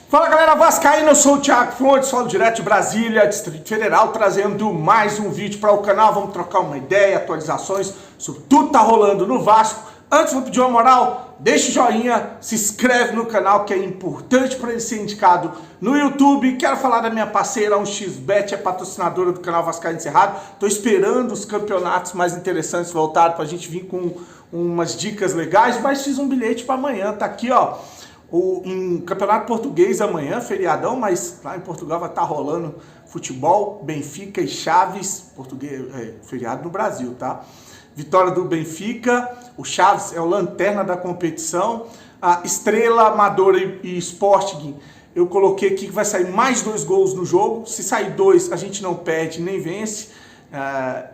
Fala galera vascaína, eu sou o Thiago Fontes, falo direto de Brasília, Distrito Federal, trazendo mais um vídeo para o canal. Vamos trocar uma ideia, atualizações sobre tudo que tá rolando no Vasco. Antes, vou pedir uma moral, deixa o joinha, se inscreve no canal que é importante para ele ser indicado no YouTube. Quero falar da minha parceira, 1xBet, é patrocinadora do canal Vascaíno Encerrado. Tô esperando os campeonatos mais interessantes voltarem para a gente vir com umas dicas legais, mas fiz um bilhete para amanhã, tá aqui ó. Em campeonato português amanhã, feriadão, mas lá em Portugal vai estar rolando futebol, Benfica e Chaves, feriado no Brasil, tá? Vitória do Benfica, o Chaves é o lanterna da competição, a Estrela, Amadora e Sporting, eu coloquei aqui que vai sair mais 2 gols no jogo, se sair 2 a gente não perde nem vence,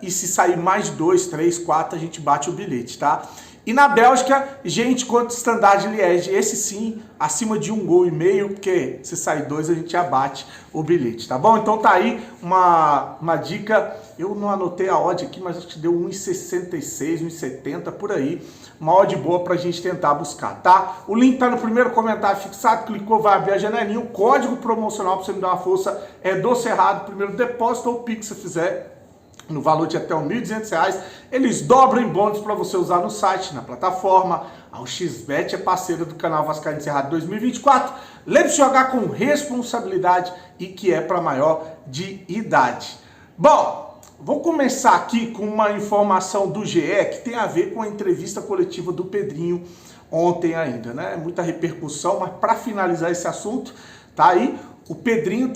e se sair mais 2, 3, 4 a gente bate o bilhete, tá? E na Bélgica, gente contra o Standard Liège, esse sim, acima de 1,5 gol, porque se sair 2 a gente abate o bilhete, tá bom? Então tá aí uma dica, eu não anotei a odd aqui, mas acho que deu 1,66, 1,70 por aí, uma odd boa pra gente tentar buscar, tá? O link tá no primeiro comentário fixado, clicou, vai abrir a janelinha, o código promocional pra você me dar uma força é do Cerrado, primeiro depósito ou Pix se fizer, no valor de até R$ 1.200, eles dobram em bônus para você usar no site, na plataforma. A 1xBet é parceira do canal Vascaíno Encerrado 2024. Lembre-se de jogar com responsabilidade e que é para maior de idade. Bom, vou começar aqui com uma informação do GE que tem a ver com a entrevista coletiva do Pedrinho ontem ainda, né? Muita repercussão, mas para finalizar esse assunto, tá aí, o Pedrinho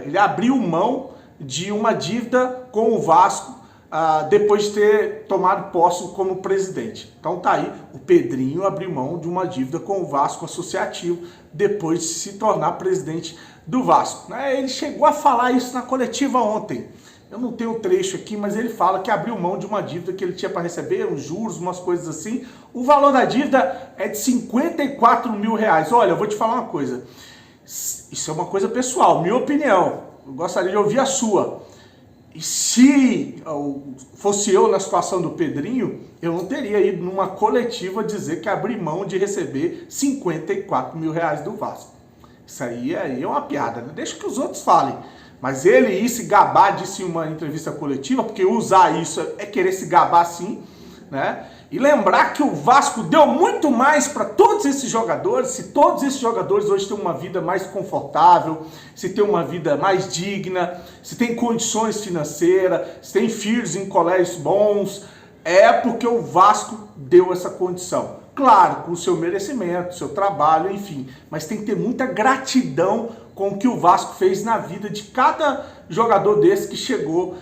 ele abriu mão de uma dívida com o Vasco depois de ter tomado posse como presidente. Então tá aí, o Pedrinho abriu mão de uma dívida com o Vasco Associativo depois de se tornar presidente do Vasco. Ele chegou a falar isso na coletiva ontem. Eu não tenho o trecho aqui, mas ele fala que abriu mão de uma dívida que ele tinha para receber, uns juros, umas coisas assim. O valor da dívida é de R$54 mil. Olha, eu vou te falar uma coisa. Isso é uma coisa pessoal, minha opinião. Eu gostaria de ouvir a sua. E se fosse eu na situação do Pedrinho, eu não teria ido numa coletiva dizer que abri mão de receber R$54 mil do Vasco. Isso aí é uma piada, né? Deixa que os outros falem. Mas ele ir se gabar disso em uma entrevista coletiva, porque usar isso é querer se gabar sim, né? E lembrar que o Vasco deu muito mais para todos esses jogadores, se todos esses jogadores hoje têm uma vida mais confortável, se têm uma vida mais digna, se têm condições financeiras, se têm filhos em colégios bons, é porque o Vasco deu essa condição. Claro, com o seu merecimento, seu trabalho, enfim, mas tem que ter muita gratidão com o que o Vasco fez na vida de cada jogador desse que chegou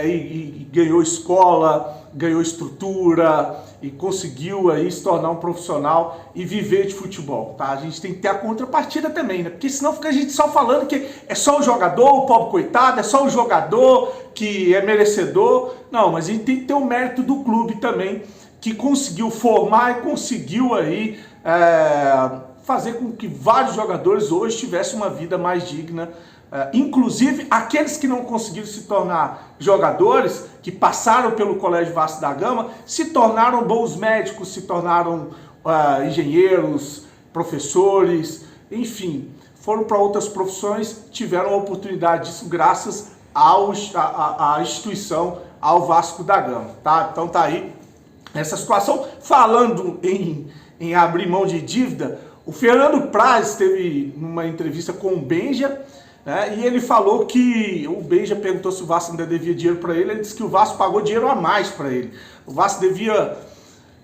e ganhou escola, ganhou estrutura e conseguiu aí se tornar um profissional e viver de futebol, tá? A gente tem que ter a contrapartida também, né? Porque senão fica a gente só falando que é só o jogador, o pobre coitado, é só o jogador que é merecedor. Não, mas a gente tem que ter o mérito do clube também, que conseguiu formar e conseguiu aí fazer com que vários jogadores hoje tivessem uma vida mais digna, inclusive aqueles que não conseguiram se tornar jogadores, que passaram pelo Colégio Vasco da Gama, se tornaram bons médicos, se tornaram engenheiros, professores, enfim, foram para outras profissões, tiveram a oportunidade disso graças à instituição, ao Vasco da Gama, tá? Então tá aí essa situação. Falando em abrir mão de dívida, o Fernando Praz teve uma entrevista com o Benja, né, e ele falou que o Benja perguntou se o Vasco ainda devia dinheiro para ele, ele disse que o Vasco pagou dinheiro a mais para ele. O Vasco devia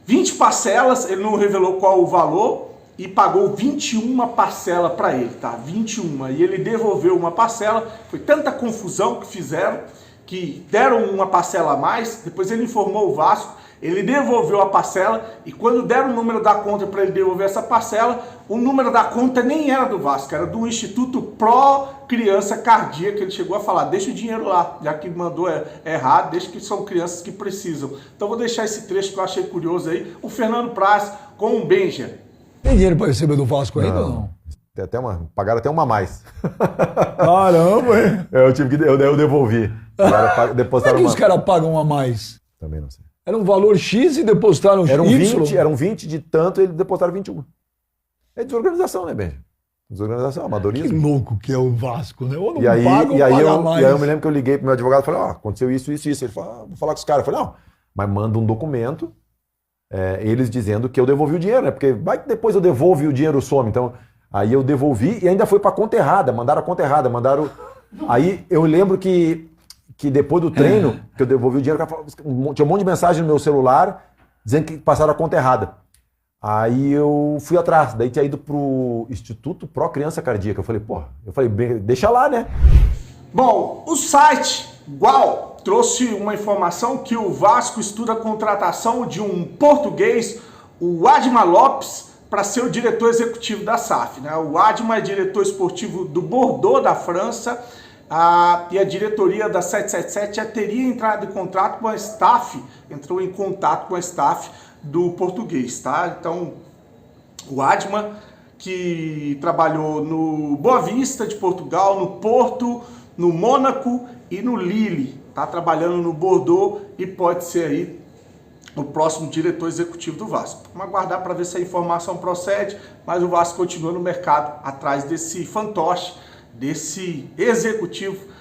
20 parcelas, ele não revelou qual o valor, e pagou 21 parcelas para ele, tá? 21, e ele devolveu uma parcela. Foi tanta confusão que fizeram, que deram uma parcela a mais, depois ele informou o Vasco, ele devolveu a parcela, e quando deram o número da conta para ele devolver essa parcela, o número da conta nem era do Vasco, era do Instituto Pro Criança Cardíaca. Ele chegou a falar, deixa o dinheiro lá, já que mandou errado, deixa que são crianças que precisam. Então vou deixar esse trecho que eu achei curioso aí, o Fernando Praz com o Benja. Tem dinheiro para receber do Vasco ainda ou não? Tem até pagaram até uma a mais. Caramba, hein? Eu devolvi. Como é que os caras pagam a mais? Também não sei. Era um valor X e depositaram eram Y? 20, eram 20 de tanto e eles depositaram 21. É desorganização, né, Benja? Desorganização, Que amadorismo. louco que é o Vasco, né? Ou não E aí, paga ou e, aí paga eu, mais. e aí eu me lembro que eu liguei pro meu advogado e falei, ó, aconteceu isso. Ele falou, vou falar com os caras. Eu falei, não, mas manda um documento, eles dizendo que eu devolvi o dinheiro, né? Porque vai que depois eu devolvo e o dinheiro some. Então, aí eu devolvi e ainda foi pra conta errada, mandaram a conta errada, mandaram... Aí eu lembro que depois do treino, que eu devolvi o dinheiro, o cara falou, tinha um monte de mensagem no meu celular dizendo que passaram a conta errada. Aí eu fui atrás, daí tinha ido pro Instituto Pro Criança Cardíaca. Eu falei, deixa lá, né? Bom, o site Gual trouxe uma informação que o Vasco estuda a contratação de um português, o Adma Lopes, para ser o diretor executivo da SAF, né? O Adma é diretor esportivo do Bordeaux, da França, e a diretoria da 777 já teria entrado em contato com a staff, entrou em contato com a staff do português, tá? Então, o Adma, que trabalhou no Boa Vista de Portugal, no Porto, no Mônaco e no Lille, tá trabalhando no Bordeaux e pode ser aí o próximo diretor executivo do Vasco. Vamos aguardar para ver se a informação procede, mas o Vasco continua no mercado atrás desse fantoche, desse executivo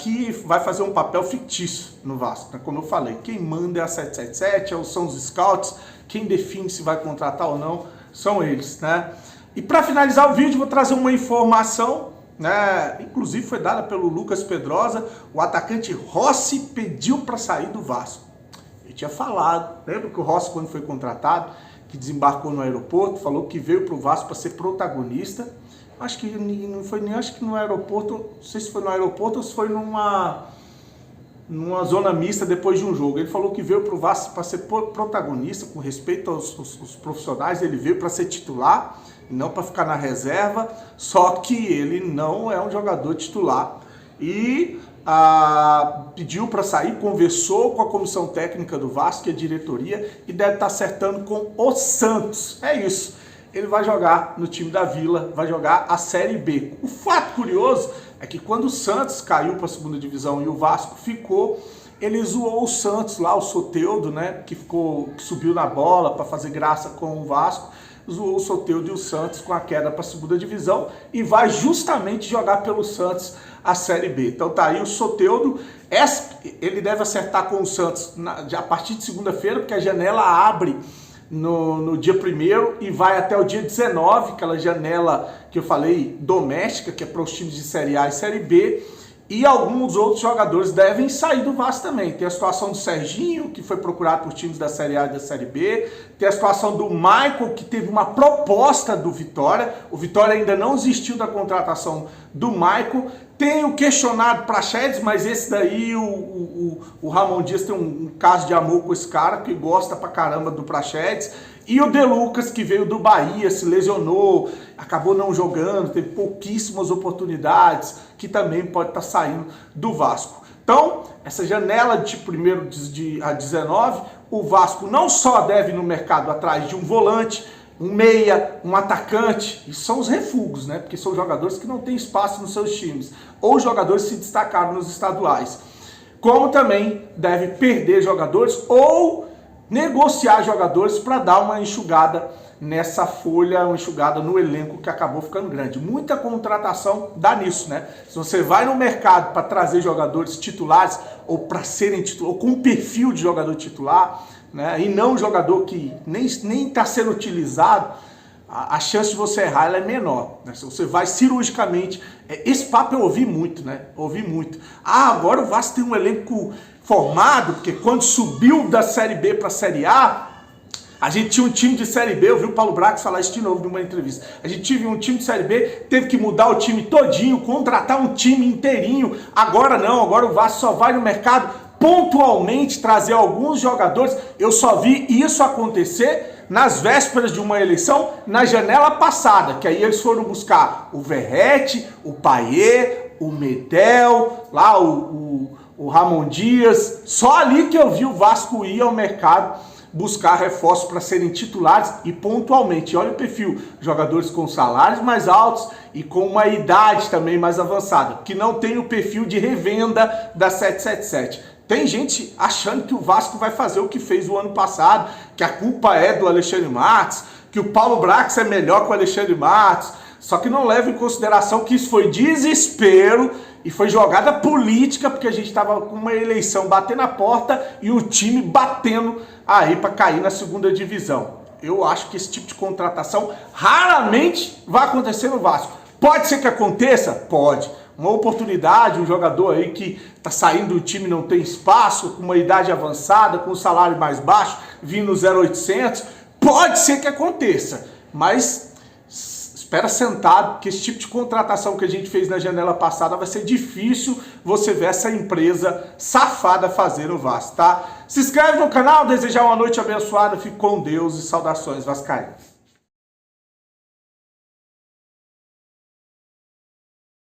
que vai fazer um papel fictício no Vasco, né? Como eu falei, quem manda é a 777, são os scouts, quem define se vai contratar ou não são eles, né? E para finalizar o vídeo, vou trazer uma informação, né? Inclusive foi dada pelo Lucas Pedrosa. O atacante Rossi pediu para sair do Vasco. Ele tinha falado, lembra que o Rossi, quando foi contratado, que desembarcou no aeroporto, falou que veio para o Vasco para ser protagonista. Acho que não foi nem, acho que no aeroporto, não sei se foi no aeroporto ou se foi numa zona mista depois de um jogo. Ele falou que veio para o Vasco para ser protagonista, com respeito aos profissionais, ele veio para ser titular e não para ficar na reserva, só que ele não é um jogador titular. E pediu para sair, conversou com a comissão técnica do Vasco e a diretoria e deve estar acertando com o Santos. É isso. Ele vai jogar no time da Vila, vai jogar a Série B. O fato curioso é que quando o Santos caiu para a segunda divisão e o Vasco ficou, ele zoou o Santos lá, o Soteldo, né, que subiu na bola para fazer graça com o Vasco, zoou o Soteldo e o Santos com a queda para a segunda divisão e vai justamente jogar pelo Santos a Série B. Então tá aí o Soteldo, ele deve acertar com o Santos a partir de segunda-feira, porque a janela abre no dia 1º e vai até o dia 19, aquela janela que eu falei doméstica, que é para os times de Série A e Série B, e alguns outros jogadores devem sair do Vasco também. Tem a situação do Serginho, que foi procurado por times da Série A e da Série B, tem a situação do Michael, que teve uma proposta do Vitória, o Vitória ainda não desistiu da contratação do Michael, tem o questionado Praxedes, mas esse daí, o Ramon Dias tem um caso de amor com esse cara, que gosta pra caramba do Praxedes. E o De Lucas, que veio do Bahia, se lesionou, acabou não jogando, teve pouquíssimas oportunidades, que também pode estar saindo do Vasco. Então, essa janela de 1º a 19, o Vasco não só deve ir no mercado atrás de um volante, um meia, um atacante, e são os refugos, né? Porque são jogadores que não têm espaço nos seus times, ou jogadores que se destacaram nos estaduais. Como também deve perder jogadores ou negociar jogadores para dar uma enxugada nessa folha, uma enxugada no elenco que acabou ficando grande. Muita contratação dá nisso, né? Se você vai no mercado para trazer jogadores titulares ou para serem titulares, ou com um perfil de jogador titular, né, e não um jogador que nem está sendo utilizado, a chance de você errar ela é menor, né? Se você vai cirurgicamente, esse papo eu ouvi muito, né? Ouvi muito. Agora o Vasco tem um elenco formado, porque quando subiu da Série B para a Série A, a gente tinha um time de Série B, eu vi o Paulo Brax falar isso de novo numa entrevista. A gente tinha um time de Série B, teve que mudar o time todinho, contratar um time inteirinho. Agora não, agora o Vasco só vai no mercado pontualmente trazer alguns jogadores. Eu só vi isso acontecer nas vésperas de uma eleição, na janela passada, que aí eles foram buscar o Verrete, o Payet, o Medel, lá o Ramon Dias. Só ali que eu vi o Vasco ir ao mercado buscar reforços para serem titulares e pontualmente. Olha o perfil, jogadores com salários mais altos e com uma idade também mais avançada, que não tem o perfil de revenda da 777. Tem gente achando que o Vasco vai fazer o que fez o ano passado, que a culpa é do Alexandre Matos, que o Paulo Brax é melhor que o Alexandre Matos. Só que não leva em consideração que isso foi desespero e foi jogada política, porque a gente estava com uma eleição batendo na porta e o time batendo aí para cair na segunda divisão. Eu acho que esse tipo de contratação raramente vai acontecer no Vasco. Pode ser que aconteça? Pode. Uma oportunidade, um jogador aí que tá saindo do time, não tem espaço, com uma idade avançada, com um salário mais baixo, vindo 0,800, pode ser que aconteça, mas espera sentado, porque esse tipo de contratação que a gente fez na janela passada vai ser difícil você ver essa empresa safada fazer no Vasco, tá? Se inscreve no canal, desejar uma noite abençoada, fique com Deus e saudações vascaínas.